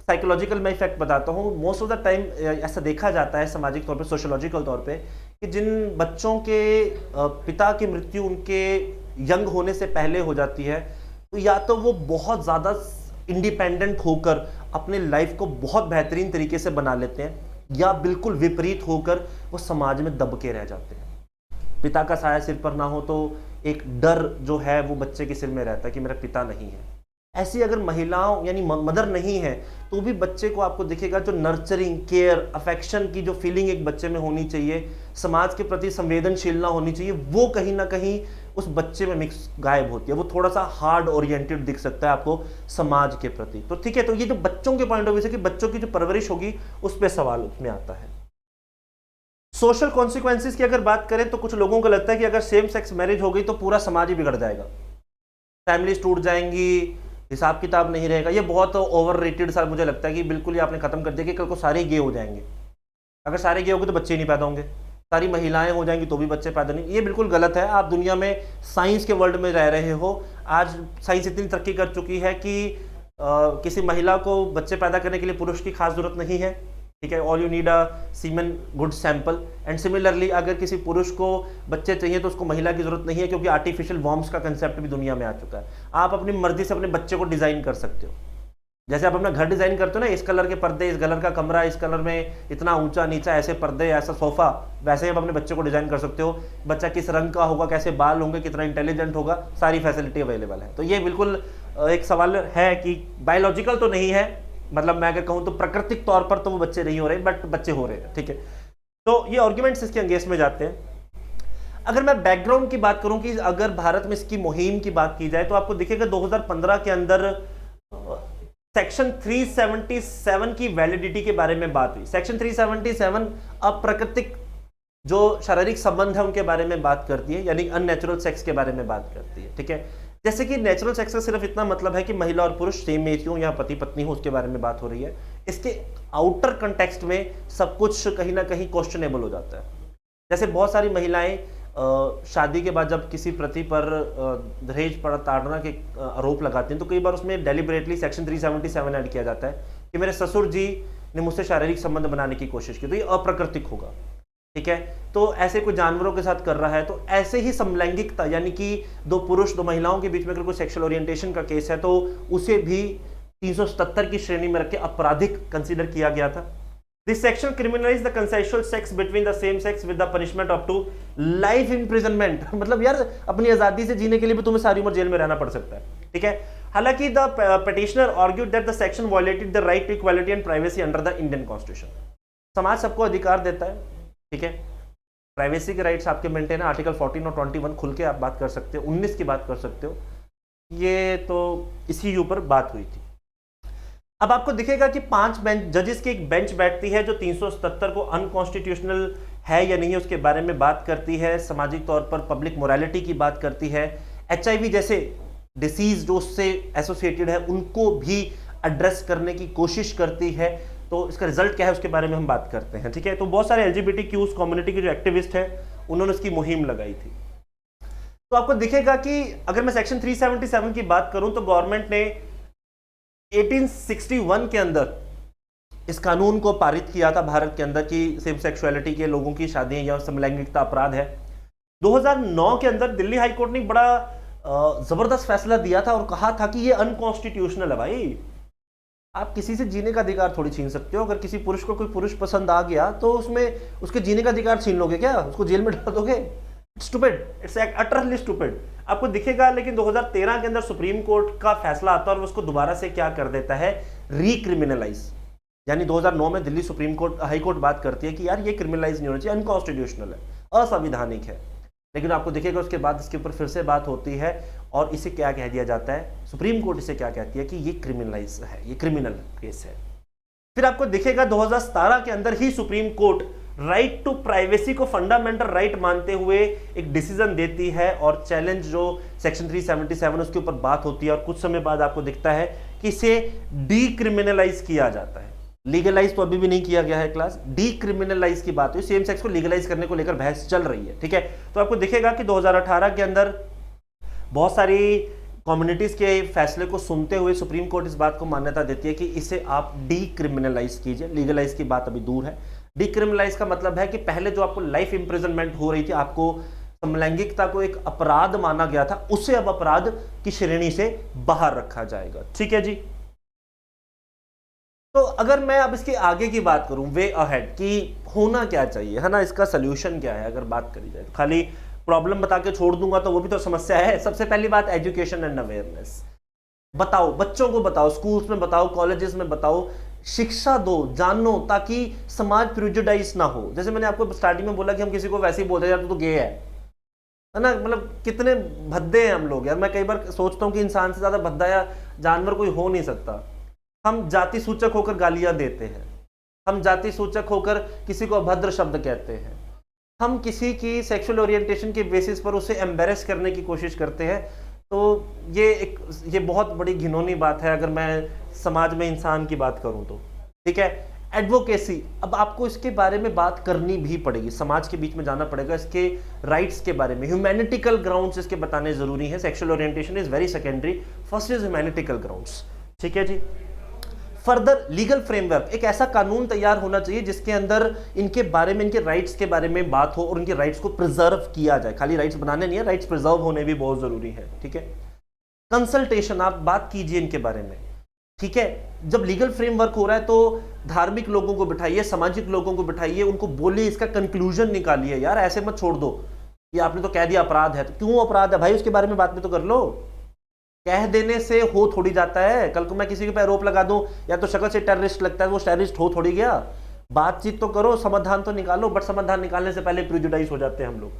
A: साइकोलॉजिकल मैं इफेक्ट बताता हूँ, मोस्ट ऑफ द टाइम ऐसा देखा जाता है सामाजिक तौर पे, सोशोलॉजिकल तौर पे, कि जिन बच्चों के पिता की मृत्यु उनके यंग होने से पहले हो जाती है, तो या तो वो बहुत ज़्यादा इंडिपेंडेंट होकर अपने लाइफ को बहुत बेहतरीन तरीके से बना लेते हैं, या बिल्कुल विपरीत होकर वो समाज में दब के रह जाते हैं। पिता का साया सिर पर ना हो तो एक डर जो है वो बच्चे के सिर में रहता है कि मेरा पिता नहीं है। ऐसी अगर महिलाओं यानी मदर नहीं है तो भी बच्चे को आपको दिखेगा जो नर्चरिंग, केयर, अफेक्शन की जो फीलिंग एक बच्चे में होनी चाहिए, समाज के प्रति संवेदनशीलता होनी चाहिए, वो कहीं ना कहीं उस बच्चे में मिक्स गायब होती है। वो थोड़ा सा हार्ड ओरिएंटेड दिख सकता है आपको समाज के प्रति। तो ठीक है, तो ये जो बच्चों के पॉइंट ऑफ व्यू से कि बच्चों की जो परवरिश होगी उस पर सवाल उसमें आता है। सोशल कॉन्सिक्वेंसेस की अगर बात करें तो कुछ लोगों को लगता है कि अगर सेम सेक्स मैरिज हो गई तो पूरा समाज ही बिगड़ जाएगा, फैमिलीज टूट जाएंगी, हिसाब किताब नहीं रहेगा। ये बहुत ओवर रेटेड सा मुझे लगता है कि बिल्कुल ही आपने खत्म कर दिया कि कल को सारे गे हो जाएंगे। अगर सारे गे होंगे तो बच्चे नहीं पैदा होंगे, सारी महिलाएं हो जाएंगी तो भी बच्चे पैदा नहीं। ये बिल्कुल गलत है। आप दुनिया में साइंस के वर्ल्ड में रह रहे हो, आज साइंस इतनी तरक्की कर चुकी है कि किसी महिला को बच्चे पैदा करने के लिए पुरुष की खास जरूरत नहीं है, ठीक है। All you need a semen good sample. And similarly अगर किसी पुरुष को बच्चे चाहिए तो उसको महिला की जरूरत नहीं है, क्योंकि आर्टिफिशियल वॉर्म्स का कंसेप्ट भी दुनिया में आ चुका है। आप अपनी मर्जी से अपने बच्चे को डिजाइन कर सकते हो। जैसे आप अपना घर डिजाइन करते हो ना, इस कलर के पर्दे, इस कलर का कमरा, इस कलर में इतना ऊंचा नीचा, ऐसे पर्दे, ऐसा सोफा, वैसे ही आप अपने बच्चे को डिजाइन कर सकते हो। बच्चा किस रंग का होगा, कैसे बाल होंगे, कितना इंटेलिजेंट होगा, सारी फैसिलिटी अवेलेबल है। तो ये बिल्कुल एक सवाल है कि बायोलॉजिकल तो नहीं है, मतलब मैं अगर कहूं तो प्राकृतिक तौर पर तो वो बच्चे नहीं हो रहे, बट बच्चे हो रहे हैं, ठीक है। तो ये आर्ग्यूमेंट्स इसके अंगेंस्ट में जाते हैं। अगर मैं बैकग्राउंड की बात करूं कि अगर भारत में इसकी मुहिम की बात की जाए तो आपको दिखेगा 2015 के अंदर सेक्शन 377 की वैलिडिटी के बारे में बात हुई। सेक्शन 377 अप्राकृतिक जो शारीरिक संबंध है उनके बारे में बात करती है, यानी अननेचुरल सेक्स के बारे में बात करती है। ठीक है, जैसे कि नेचुरल सेक्स का सिर्फ इतना मतलब है कि महिला और पुरुष सेम एज हो या पति पत्नी हो, उसके बारे में बात हो रही है। इसके आउटर कंटेक्स्ट में सब कुछ कहीं ना कहीं क्वेश्चनेबल हो जाता है। जैसे बहुत सारी महिलाएं शादी के बाद जब किसी पति पर दहेज प्रताड़ना के आरोप लगाते हैं तो कई बार उसमें डेलिबरेटली सेक्शन 377 ऐड किया जाता है कि मेरे ससुर जी ने मुझसे शारीरिक संबंध बनाने की कोशिश की, तो ये अप्राकृतिक होगा। ठीक है, तो ऐसे कोई जानवरों के साथ कर रहा है तो ऐसे ही समलैंगिकता, यानी कि दो पुरुष दो महिलाओं के बीच में अगर कोई सेक्सुअल ओरिएंटेशन का केस है तो उसे भी 377 की श्रेणी में रख के आपराधिक कंसीडर किया गया था। This section criminalise the consensual sex between the same sex with the punishment up to life imprisonment. मतलब यार अपनी आजादी से जीने के लिए भी तुम्हें सारी उम्र जेल में रहना पड़ सकता है। ठीक है, हालांकि the petitioner argued that the section violated the right to equality and privacy under the Indian constitution. समाज सबको अधिकार देता है, ठीक है, प्राइवेसी के राइट्स आपके मेंटेन है। आर्टिकल 14 और 21 खुल के आप बात कर सकते हो, 19 की बात कर सकते हो। ये तो इसी ऊपर बात हुई थी। अब आपको दिखेगा कि 5 जजेस की एक बेंच बैठती है जो 377 को अनकॉन्स्टिट्यूशनल है या नहीं उसके बारे में बात करती है, सामाजिक तौर पर पब्लिक मोरालिटी की बात करती है, HIV जैसे डिसीज जो उससे एसोसिएटेड है उनको भी एड्रेस करने की कोशिश करती है। तो इसका रिजल्ट क्या है उसके बारे में हम बात करते हैं। ठीक है, तो बहुत सारे LGBTQ कम्युनिटी के जो एक्टिविस्ट हैं उन्होंने इसकी मुहिम लगाई थी। तो आपको दिखेगा कि अगर मैं सेक्शन 377 की बात करूं तो गवर्नमेंट ने 1861 के अंदर इस कानून को पारित किया था भारत के अंदर कि सेम सेक्सुअलिटी के लोगों की शादियां या समलैंगिकता अपराध है। 2009 के अंदर दिल्ली हाई कोर्ट ने एक बड़ा जबरदस्त फैसला दिया था और कहा था कि ये अनकॉन्स्टिट्यूशनल है। भाई आप किसी से जीने का अधिकार थोड़ी छीन सकते हो। अगर किसी पुरुष को कोई पुरुष पसंद आ गया तो उसमें उसके जीने का अधिकार छीन लोगे क्या? उसको जेल में डाल दोगे? Stupid, it's utterly stupid. आपको दिखेगा लेकिन 2013 के अंदर सुप्रीम कोर्ट का फैसला आता है और उसको दोबारा से क्या कर देता है, रिक्रिमिनलाइज। यानी 2009 में Delhi supreme court high court बात करती है कि यार ये क्रिमिनलाइज नहीं होना चाहिए, अनकॉन्स्टिट्यूशनल है, असंवैधानिक है। लेकिन आपको दिखेगा उसके बाद इसके ऊपर फिर से बात होती है और इसे क्या कह दिया जाता है, सुप्रीम कोर्ट इसे क्या कहती है कि ये क्रिमिनलाइज है, ये क्रिमिनल केस है। फिर आपको दिखेगा 2017 के अंदर ही supreme court right to privacy को फंडामेंटल राइट मानते हुए एक डिसीजन देती है और चैलेंज जो सेक्शन 377 उसके ऊपर बात होती है और कुछ समय बाद आपको दिखता है कि इसे डीक्रिमिनलाइज किया जाता है। लीगलाइज तो अभी भी नहीं किया गया है क्लास, डीक्रिमिनलाइज की बात हुई, सेम सेक्स को लीगलाइज करने को लेकर बहस चल रही है। ठीक है, तो आपको दिखेगा कि 2018 के अंदर बहुत सारी कम्युनिटीज के फैसले को सुनते हुए सुप्रीम कोर्ट इस बात को मान्यता देती है कि इसे आप डीक्रिमिनलाइज कीजिए। लीगलाइज की बात अभी दूर है। डीक्रिमिनलाइज का मतलब है कि पहले जो आपको लाइफ इंप्रिजनमेंट हो रही थी, आपको समलैंगिकता को एक अपराध माना गया था, उसे अब अपराध की श्रेणी से बाहर रखा जाएगा। ठीक है जी। तो अगर मैं अब इसके आगे की बात करूं, वे अहेड कि होना क्या चाहिए, है ना, इसका सोल्यूशन क्या है, अगर बात करी जाए तो खाली प्रॉब्लम बता के छोड़ दूंगा तो वो भी तो समस्या है। सबसे पहली बात एजुकेशन एंड अवेयरनेस। बताओ, बच्चों को बताओ, स्कूल्स में बताओ, कॉलेजेस में बताओ, शिक्षा दो, जानो, ताकि समाज प्रिजुडाइज ना हो। जैसे मैंने आपको स्टार्टिंग में बोला कि हम किसी को वैसे ही बोलते हैं यार तो गे है ना, मतलब कितने भद्दे हैं हम लोग यार। मैं कई बार सोचता हूँ कि इंसान से ज्यादा भद्दा या जानवर कोई हो नहीं सकता। हम जाति सूचक होकर गालियां देते हैं, हम जाति सूचक होकर किसी को अभद्र शब्द कहते हैं, हम किसी की सेक्सुअल ओरिएंटेशन के बेसिस पर उसे एम्बेरस करने की कोशिश करते हैं। तो ये बहुत बड़ी घिनौनी बात है अगर मैं समाज में इंसान की बात करूं तो। ठीक है, एडवोकेसी, अब आपको इसके बारे में बात करनी भी पड़ेगी, समाज के बीच में जाना पड़ेगा, इसके राइट्स के बारे में। ह्यूमैनिटिकल ग्राउंड्स इसके बताने जरूरी है। Sexual orientation is very secondary, first is humanitical grounds. ठीक है जी। फर्दर लीगल फ्रेमवर्क, एक ऐसा कानून तैयार होना चाहिए जिसके अंदर इनके बारे में, इनके राइट्स के बारे में बात हो और इनके राइट्स को प्रिजर्व किया जाए। खाली राइट्स बनाने नहीं है, राइट्स प्रिजर्व होने भी बहुत जरूरी है। ठीक है, कंसल्टेशन, आप बात कीजिए इनके बारे में। ठीक है, जब लीगल फ्रेमवर्क हो रहा है तो धार्मिक लोगों को बिठाइए, सामाजिक लोगों को बिठाइए, उनको बोलिए, इसका कंक्लूजन निकालिए। यार ऐसे मत छोड़ दो, ये आपने तो कह दिया अपराध है, तो क्यों अपराध है भाई, उसके बारे में बात भी तो कर लो। कह देने से हो थोड़ी जाता है। कल को मैं किसी के पे आरोप लगा दूं या तो शक्ल से टेररिस्ट लगता है, वो टेररिस्ट हो थोड़ी गया। बातचीत तो करो, समाधान तो निकालो, बट समाधान निकालने से पहले प्रिजुडाइज हो जाते हैं हम लोग।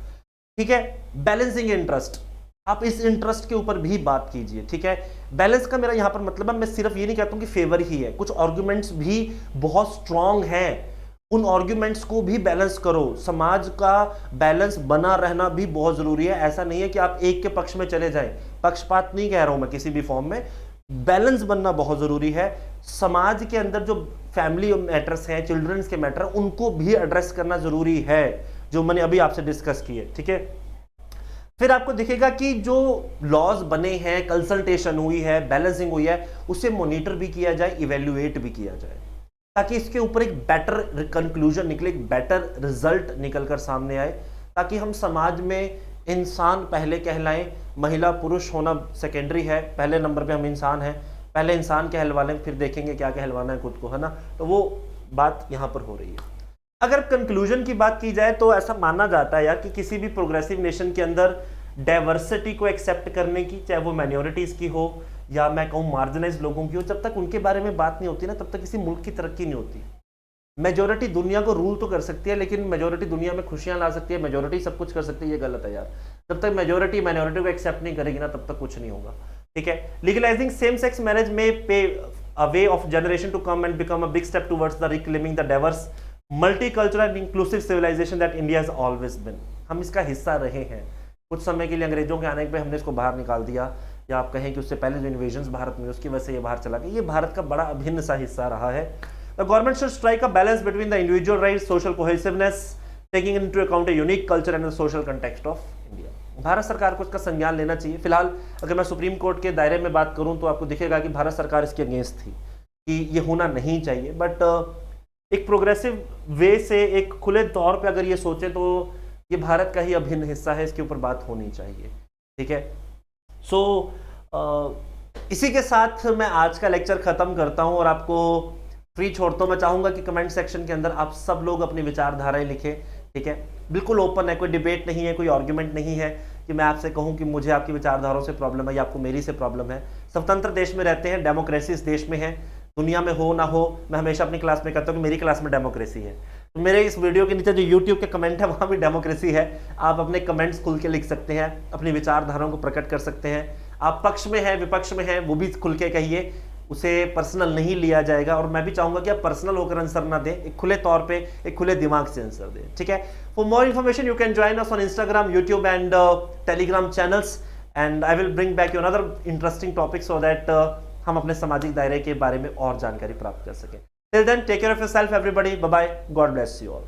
A: ठीक है। बैलेंसिंग इंटरेस्ट, आप इस इंटरेस्ट के ऊपर भी बात कीजिए, ठीक है। बैलेंस का मेरा यहां पर मतलब है, मैं सिर्फ ये नहीं कहता हूं कि फेवर ही है, कुछ आर्गुमेंट्स भी बहुत स्ट्रांग हैं, उन आर्गुमेंट्स को भी बैलेंस करो। समाज का बैलेंस बना रहना भी बहुत जरूरी है। ऐसा नहीं है कि आप एक के पक्ष में चले जाएं, पक्षपात नहीं कह रहा हूं मैं किसी भी फॉर्म में, बैलेंस बनना बहुत जरूरी है। समाज के अंदर जो फैमिली मैटर्स हैं, चिल्ड्रंस के मैटर, उनको भी एड्रेस करना जरूरी है, जो मैंने अभी आपसे डिस्कस किए, ठीक है। फिर आपको दिखेगा कि जो लॉज बने हैं, कंसल्टेशन हुई है, बैलेंसिंग हुई है, उसे मॉनिटर भी किया जाए, इवेल्युएट भी किया जाए, ताकि इसके ऊपर एक बेटर कंक्लूजन निकले, एक बेटर रिजल्ट निकलकर सामने आए, ताकि हम समाज में इंसान पहले कहलाएं, महिला पुरुष होना सेकेंडरी है, पहले नंबर पे हम इंसान हैं, पहले इंसान कहलवा लें, फिर देखेंगे क्या कहलवाना है खुद को, है ना। तो वो बात यहां पर हो रही है। अगर कंक्लूजन की बात की जाए तो ऐसा माना जाता है यार कि किसी भी प्रोग्रेसिव नेशन के अंदर डाइवर्सिटी को एक्सेप्ट करने की, चाहे वो माइनॉरिटीज की हो या मैं कहूँ मार्जिनाइज लोगों की हो, जब तक उनके बारे में बात नहीं होती ना, तब तक किसी मुल्क की तरक्की नहीं होती। मेजोरिटी दुनिया को रूल तो कर सकती है, लेकिन मेजोरिटी दुनिया में खुशियां ला सकती है, मेजोरिटी सब कुछ कर सकती है, ये गलत है यार। जब तक मेजोरिटी माइनॉरिटी को एक्सेप्ट नहीं करेगी ना, तब तक कुछ नहीं होगा, ठीक है। लीगलाइजिंग सेम सेक्स मैरिज में pave a way of generation to come and become a big step towards the reclaiming the diverse multicultural and inclusive civilisation that India has always been. हम इसका हिस्सा रहे हैं। कुछ समय के लिए अंग्रेजों के आने पे हमने इसको बाहर निकाल दिया, या आप कहें कि उससे पहले जो इन्वेजन्स भारत में, उसकी वजह से ये बाहर चला गया। ये भारत का बड़ा अभिन्न सा हिस्सा रहा है। The government should strike a balance between the individual rights, social cohesiveness, taking into account a unique culture and the social context of India. Bharat सरकार को इसका संज्ञान लेना चाहिए। फिलहाल अगर मैं सुप्रीम कोर्ट के दायरे में बात करूं तो आपको दिखेगा कि भारत सरकार इसके अगेंस्ट थी कि ये होना नहीं चाहिए, बट एक प्रोग्रेसिव वे से, एक खुले तौर पे अगर ये सोचे तो ये भारत का ही अभिन्न हिस्सा है, इसके ऊपर बात होनी चाहिए, ठीक है। सो इसी के साथ मैं आज का लेक्चर खत्म करता हूं और आपको फ्री छोड़ता हूं। मैं चाहूंगा कि कमेंट सेक्शन के अंदर आप सब लोग अपनी विचारधाराएं लिखें, ठीक है। बिल्कुल ओपन है, कोई डिबेट नहीं है, कोई आर्ग्यूमेंट नहीं है कि मैं आपसे कहूं कि मुझे आपकी विचारधाराओं से प्रॉब्लम है या आपको मेरी से प्रॉब्लम है। स्वतंत्र देश में रहते हैं, डेमोक्रेसी इस देश में है, दुनिया में हो ना हो। मैं हमेशा अपनी क्लास में कहता हूं कि मेरी क्लास में डेमोक्रेसी है। तो मेरे इस वीडियो के नीचे जो यूट्यूब के कमेंट है वहां भी डेमोक्रेसी है। आप अपने कमेंट्स खुल के लिख सकते हैं, अपनी विचारधाराओं को प्रकट कर सकते हैं। आप पक्ष में हैं, विपक्ष में हैं, वो भी खुल के कहिए, उसे पर्सनल नहीं लिया जाएगा। और मैं भी चाहूंगा कि आप पर्सनल होकर आंसर ना दें, एक खुले तौर पे, एक खुले दिमाग से आंसर दें, ठीक है। For more information you can join us on Instagram, YouTube and Telegram channels, and I will bring back you another interesting topic so that हम अपने सामाजिक दायरे के बारे में और जानकारी प्राप्त कर सकें। Till then take care of yourself everybody, bye bye, God bless you all.